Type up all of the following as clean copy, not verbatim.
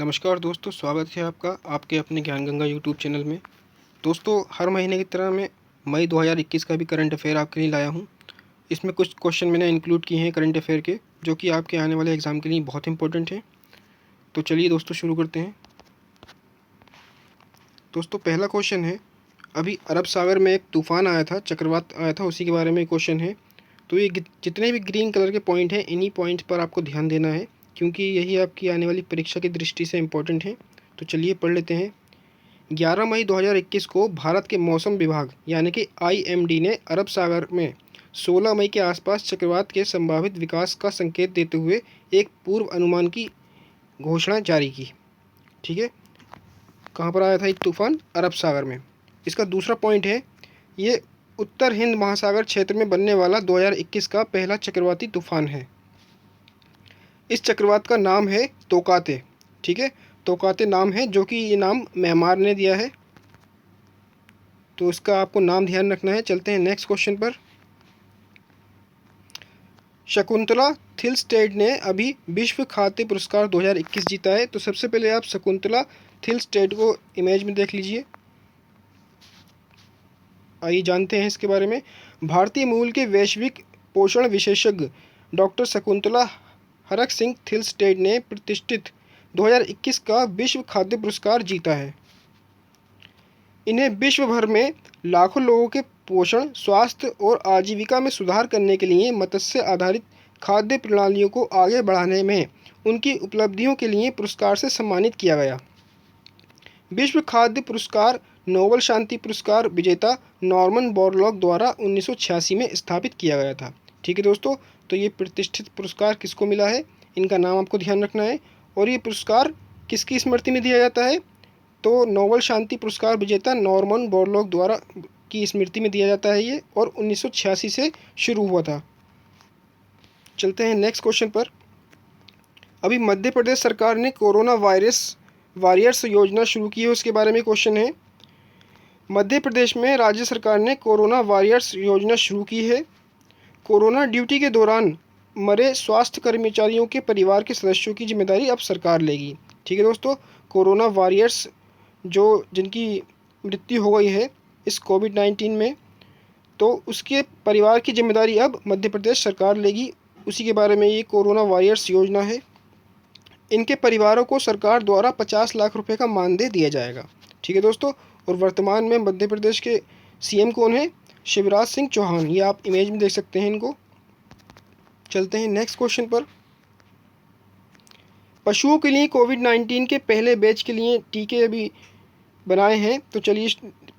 नमस्कार दोस्तों, स्वागत है आपका आपके अपने ज्ञान गंगा यूट्यूब चैनल में। दोस्तों, हर महीने की तरह मैं मई 2021 का भी करंट अफेयर आपके लिए लाया हूं। इसमें कुछ क्वेश्चन मैंने इंक्लूड किए हैं करंट अफेयर के, जो कि आपके आने वाले एग्ज़ाम के लिए बहुत इंपॉर्टेंट हैं। तो चलिए दोस्तों शुरू करते हैं। दोस्तों, पहला क्वेश्चन है, अभी अरब सागर में एक तूफ़ान आया था, चक्रवात आया था, उसी के बारे में क्वेश्चन है। तो ये जितने भी ग्रीन कलर के पॉइंट हैं, इन्हीं पॉइंट पर आपको ध्यान देना है, क्योंकि यही आपकी आने वाली परीक्षा की दृष्टि से इम्पोर्टेंट है। तो चलिए पढ़ लेते हैं। 11 मई 2021 को भारत के मौसम विभाग यानी कि आईएमडी ने अरब सागर में 16 मई के आसपास चक्रवात के संभावित विकास का संकेत देते हुए एक पूर्व अनुमान की घोषणा जारी की। ठीक है, कहाँ पर आया था एक तूफान? अरब सागर में। इसका दूसरा पॉइंट है, ये उत्तर हिंद महासागर क्षेत्र में बनने वाला 2021 का पहला चक्रवाती तूफान है। इस चक्रवात का नाम है तोकाते। ठीक है, तोकाते नाम है, जो कि ये नाम म्यांमार ने दिया है, तो इसका आपको नाम ध्यान रखना है। चलते हैं नेक्स्ट क्वेश्चन पर। शकुंतला थिलस्टेड ने अभी विश्व खाद्य पुरस्कार 2021 जीता है। तो सबसे पहले आप शकुंतला थिलस्टेड को इमेज में देख लीजिए। आइए जानते हैं इसके बारे में। भारतीय मूल के वैश्विक पोषण विशेषज्ञ डॉक्टर शकुंतला हरक सिंह थिलस्टेड ने प्रतिष्ठित 2021 का विश्व खाद्य पुरस्कार जीता है। इन्हें विश्व भर में लाखों लोगों के पोषण, स्वास्थ्य और आजीविका में सुधार करने के लिए मत्स्य आधारित खाद्य प्रणालियों को आगे बढ़ाने में उनकी उपलब्धियों के लिए पुरस्कार से सम्मानित किया गया। विश्व खाद्य पुरस्कार नोबेल शांति पुरस्कार विजेता नॉर्मन बोरलॉग द्वारा 1986 में स्थापित किया गया था। ठीक है दोस्तों, तो ये प्रतिष्ठित पुरस्कार किसको मिला है, इनका नाम आपको ध्यान रखना है। और ये पुरस्कार किसकी स्मृति में दिया जाता है? तो नोबेल शांति पुरस्कार विजेता नॉर्मन बोरलॉग द्वारा की स्मृति में दिया जाता है ये, और 1986 से शुरू हुआ था। चलते हैं नेक्स्ट क्वेश्चन पर। अभी मध्य प्रदेश सरकार ने कोरोना वायरस वॉरियर्स योजना शुरू की है, उसके बारे में क्वेश्चन है। मध्य प्रदेश में राज्य सरकार ने कोरोना वॉरियर्स योजना शुरू की है। कोरोना ड्यूटी के दौरान मरे स्वास्थ्य कर्मचारियों के परिवार के सदस्यों की जिम्मेदारी अब सरकार लेगी। ठीक है दोस्तों, कोरोना वॉरियर्स जो जिनकी मृत्यु हो गई है इस कोविड-19 में, तो उसके परिवार की जिम्मेदारी अब मध्य प्रदेश सरकार लेगी। उसी के बारे में ये कोरोना वॉरियर्स योजना है। इनके परिवारों को सरकार द्वारा 50 लाख रुपए का मानदेय दिया जाएगा। ठीक है दोस्तों, और वर्तमान में मध्य प्रदेश के सीएम कौन है? शिवराज सिंह चौहान। ये आप इमेज में देख सकते हैं इनको। चलते हैं नेक्स्ट क्वेश्चन पर। पशुओं के लिए कोविड-19 के पहले बैच के लिए टीके अभी बनाए हैं, तो चलिए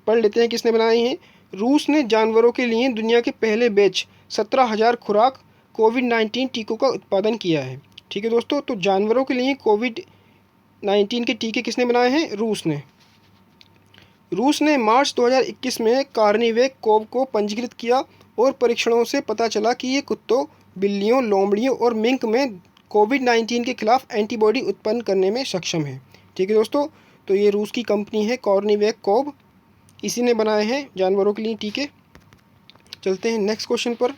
पढ़ लेते हैं किसने बनाए हैं। रूस ने जानवरों के लिए दुनिया के पहले बैच 17,000 खुराक कोविड-19 टीकों का उत्पादन किया है। ठीक है दोस्तों, तो जानवरों के लिए कोविड-19 के टीके किसने बनाए हैं? रूस ने। रूस ने मार्च 2021 में कार्निवैक कोव को पंजीकृत किया और परीक्षणों से पता चला कि ये कुत्तों, बिल्लियों, लोमड़ियों और मिंक में कोविड-19 के खिलाफ एंटीबॉडी उत्पन्न करने में सक्षम है। ठीक है दोस्तों, तो ये रूस की कंपनी है कार्निवैक कोव, इसी ने बनाए हैं जानवरों के लिए टीके। चलते हैं नेक्स्ट क्वेश्चन पर।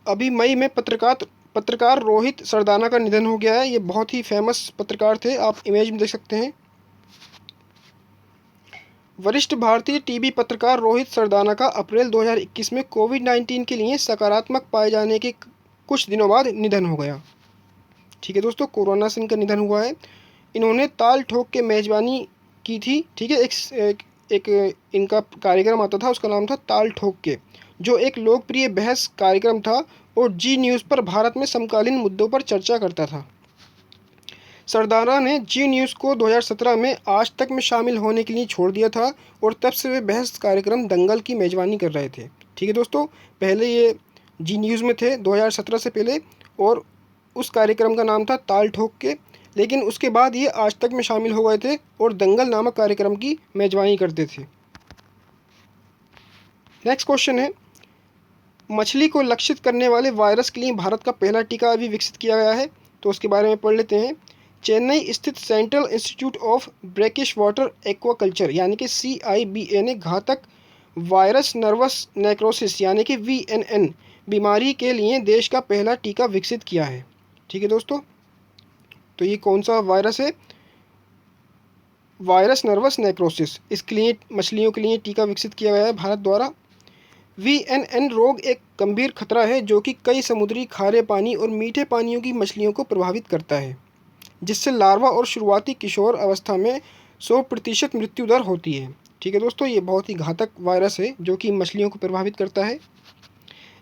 अभी मई में पत्रकार रोहित सरदाना का निधन हो गया है। ये बहुत ही फेमस पत्रकार थे, आप इमेज में देख सकते हैं। वरिष्ठ भारतीय टीवी पत्रकार रोहित सरदाना का अप्रैल 2021 में कोविड-19 के लिए सकारात्मक पाए जाने के कुछ दिनों बाद निधन हो गया। ठीक है दोस्तों, कोरोना से इनका निधन हुआ है। इन्होंने ताल ठोक के मेज़बानी की थी। ठीक है, एक इनका कार्यक्रम आता था, उसका नाम था ताल ठोक के, जो एक लोकप्रिय बहस कार्यक्रम था और जी न्यूज़ पर भारत में समकालीन मुद्दों पर चर्चा करता था। सरदाना ने जी न्यूज़ को 2017 में आज तक में शामिल होने के लिए छोड़ दिया था और तब से वे बहस कार्यक्रम दंगल की मेज़बानी कर रहे थे। ठीक है दोस्तों, पहले ये जी न्यूज़ में थे 2017 से पहले, और उस कार्यक्रम का नाम था ताल ठोक के, लेकिन उसके बाद ये आज तक में शामिल हो गए थे और दंगल नामक कार्यक्रम की मेज़बानी करते थे। नेक्स्ट क्वेश्चन है, मछली को लक्षित करने वाले वायरस के लिए भारत का पहला टीका अभी विकसित किया गया है, तो उसके बारे में पढ़ लेते हैं। चेन्नई स्थित central institute of brackish water aquaculture यानी कि CIBA ने घातक वायरस नर्वस नेक्रोसिस यानी कि VNN बीमारी के लिए देश का पहला टीका विकसित किया है। ठीक है दोस्तों, तो ये कौन सा वायरस है? Virus nervous necrosis. इसके लिए मछलियों के लिए टीका विकसित किया गया है भारत द्वारा। VNN रोग एक गंभीर खतरा है जो कि कई समुद्री, खारे पानी और मीठे पानियों की मछलियों को प्रभावित करता है, जिससे लार्वा और शुरुआती किशोर अवस्था में 100% मृत्यु दर होती है। ठीक है दोस्तों, ये बहुत ही घातक वायरस है जो कि मछलियों को प्रभावित करता है।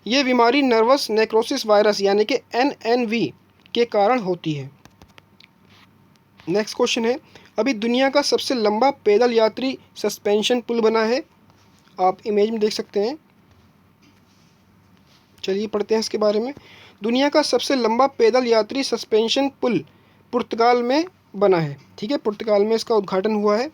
ये बीमारी नर्वस नेक्रोसिस वायरस यानी कि NNV के कारण होती है। नेक्स्ट क्वेश्चन है, अभी दुनिया का सबसे लंबा पैदल यात्री सस्पेंशन पुल बना है। आप इमेज में देख सकते हैं। चलिए पढ़ते हैं इसके बारे में। दुनिया का सबसे लंबा पैदल यात्री सस्पेंशन पुल पुर्तगाल में बना है। ठीक है, पुर्तगाल में इसका उद्घाटन हुआ है।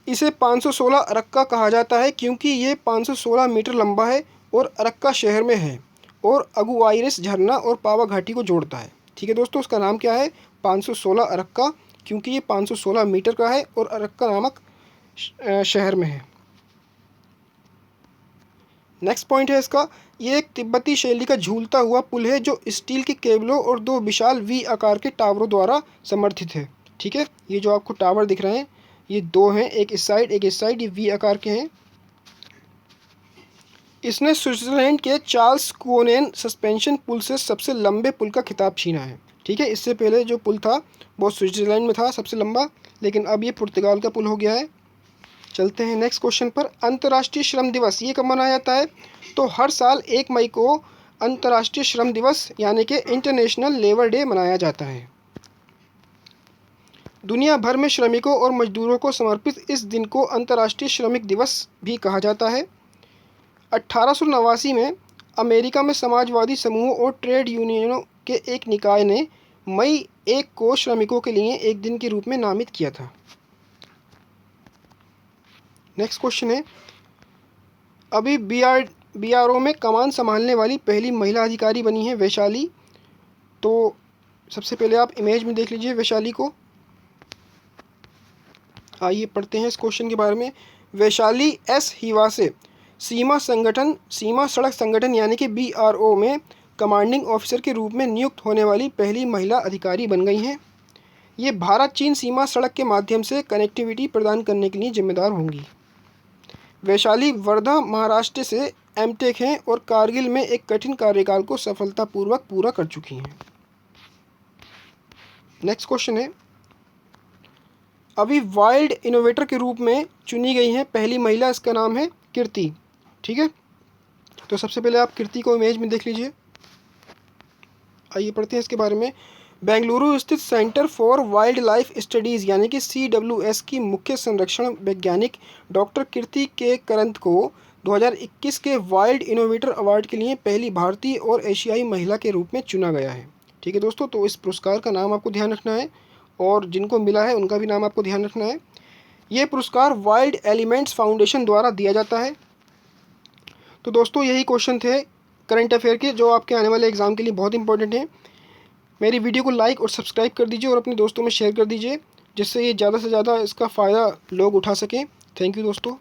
इसे 516 अरक्का कहा जाता है क्योंकि ये 516 मीटर लंबा है और अरक्का शहर में है और अगुआइरिस झरना और पावा घाटी को जोड़ता है। ठीक है दोस्तों, उसका नाम क्या है? 516 अरक्का, क्योंकि ये 516 मीटर का है और अरक्का नामक शहर में है। नेक्स्ट पॉइंट है इसका, ये एक तिब्बती शैली का झूलता हुआ पुल है जो स्टील के केबलों और 2 विशाल V आकार के टावरों द्वारा समर्थित है। ठीक है, ये जो आपको टावर दिख रहे हैं ये 2 हैं, एक इस साइड एक इस साइड, ये V आकार के हैं। इसने स्विट्जरलैंड के चार्ल्स कुओनेन सस्पेंशन पुल से सबसे लंबे पुल का खिताब छीना है। ठीक है, इससे पहले जो पुल था वो स्विट्जरलैंड में था सबसे लंबा, लेकिन अब ये पुर्तगाल का पुल हो गया है। चलते हैं नेक्स्ट क्वेश्चन पर। अंतर्राष्ट्रीय श्रम दिवस ये कब मनाया जाता है? तो हर साल 1 मई को अंतर्राष्ट्रीय श्रम दिवस यानी कि इंटरनेशनल लेबर डे मनाया जाता है। दुनिया भर में श्रमिकों और मजदूरों को समर्पित इस दिन को अंतर्राष्ट्रीय श्रमिक दिवस भी कहा जाता है। 1889 में अमेरिका में समाजवादी समूहों और ट्रेड यूनियनों के एक निकाय ने मई 1 को श्रमिकों के लिए एक दिन के रूप में नामित किया था। नेक्स्ट क्वेश्चन है, अभी BRO में कमान संभालने वाली पहली महिला अधिकारी बनी है वैशाली। तो सबसे पहले आप इमेज में देख लीजिए वैशाली को। आइए पढ़ते हैं इस क्वेश्चन के बारे में। वैशाली S हिवासे सीमा सड़क संगठन यानी कि BRO में कमांडिंग ऑफिसर के रूप में नियुक्त होने वाली पहली महिला अधिकारी बन गई हैं। ये भारत चीन सीमा सड़क के माध्यम से कनेक्टिविटी प्रदान करने के लिए जिम्मेदार होंगी। वैशाली वर्धा महाराष्ट्र से MTech हैं और कारगिल में एक कठिन कार्यकाल को सफलतापूर्वक पूरा कर चुकी हैं। नेक्स्ट क्वेश्चन है, अभी वाइल्ड इनोवेटर के रूप में चुनी गई हैं पहली महिला, इसका नाम है कीर्ति। ठीक है, तो सबसे पहले आप कीर्ति को इमेज में देख लीजिए। आइए पढ़ते हैं इसके बारे में। बेंगलुरु स्थित centre for wild life studies यानी कि CWS की मुख्य संरक्षण वैज्ञानिक डॉक्टर कीर्ति के करंत को 2021 के वाइल्ड इनोवेटर अवार्ड के लिए पहली भारतीय और एशियाई महिला के रूप में चुना गया है। ठीक है दोस्तों, तो इस पुरस्कार का नाम आपको ध्यान रखना है और जिनको मिला है उनका भी नाम आपको ध्यान रखना है। ये पुरस्कार वाइल्ड एलिमेंट्स फाउंडेशन द्वारा दिया जाता है। तो दोस्तों यही क्वेश्चन थे करंट अफेयर के जो आपके आने वाले एग्ज़ाम के लिए बहुत इंपॉर्टेंट हैं। मेरी वीडियो को लाइक और सब्सक्राइब कर दीजिए और अपने दोस्तों में शेयर कर दीजिए जिससे ये ज़्यादा से ज़्यादा इसका फ़ायदा लोग उठा सकें। थैंक यू दोस्तों।